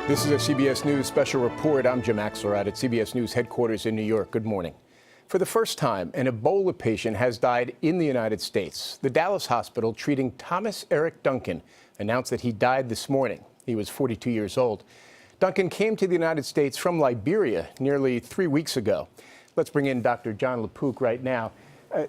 This is a CBS News Special Report. I'm Jon Axelrod at CBS News headquarters in New York. Good morning. For the first time, an Ebola patient has died in the United States. The Dallas hospital treating Thomas Eric Duncan announced that he died this morning. He was 42 years old. Duncan came to the United States from Liberia nearly 3 weeks ago. Let's bring in Dr. Jon LaPook right now.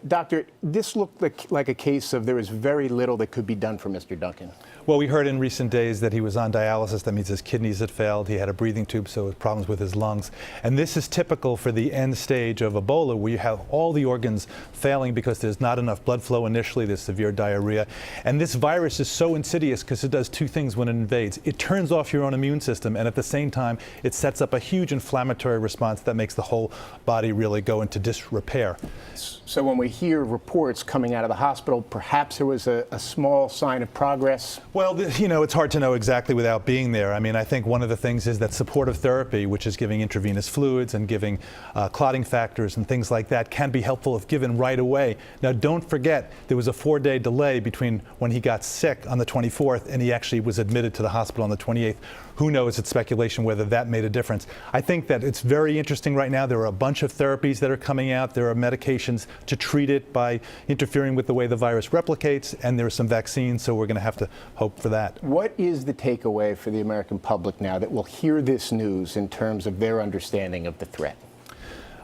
Doctor, this looked like a case of there was very little that could be done for Mr. Duncan. Well, we heard in recent days that he was on dialysis. That means his kidneys had failed. He had a breathing tube, so with problems with his lungs. And this is typical for the end stage of Ebola, where you have all the organs failing because there's not enough blood flow initially. There's severe diarrhea. And this virus is so insidious because it does two things when it invades. It turns off your own immune system, and at the same time, it sets up a huge inflammatory response that makes the whole body really go into disrepair. So when we hear reports coming out of the hospital, perhaps there was a small sign of progress? Well, it's hard to know exactly without being there. I mean, I think one of the things is that supportive therapy, which is giving intravenous fluids and giving clotting factors and things like that, can be helpful if given right away. Now, don't forget, there was a 4-day delay between when he got sick on the 24th and he actually was admitted to the hospital on the 28th. Who knows? It's speculation whether that made a difference. I think that it's very interesting right now. There are a bunch of therapies that are coming out. There are medications to treat it by interfering with the way the virus replicates, and there are some vaccines, so we're going to have to hope for that. What is the takeaway for the American public now that will hear this news in terms of their understanding of the threat?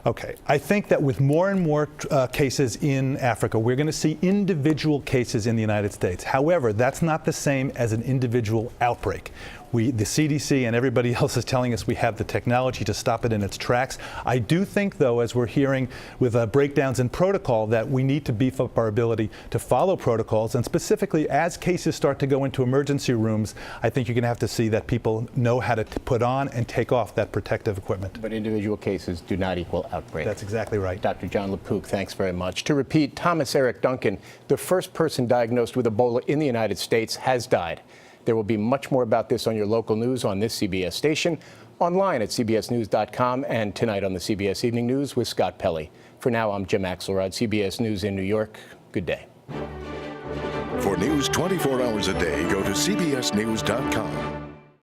Okay, I think that with more and more cases in Africa, we're going to see individual cases in the United States. However, that's not the same as an individual outbreak. The CDC and everybody else is telling us we have the technology to stop it in its tracks. I do think, though, as we're hearing with breakdowns in protocol, that we need to beef up our ability to follow protocols. And specifically, as cases start to go into emergency rooms, I think you're going to have to see that people know how to put on and take off that protective equipment. But individual cases do not equal outbreak. That's exactly right. Dr. Jon LaPook, thanks very much. To repeat, Thomas Eric Duncan, the first person diagnosed with Ebola in the United States, has died. There will be much more about this on your local news on this CBS station, online at cbsnews.com, and tonight on the CBS Evening News with Scott Pelley. For now, I'm Jon Axelrod, CBS News in New York. Good day. For news 24 hours a day, go to cbsnews.com.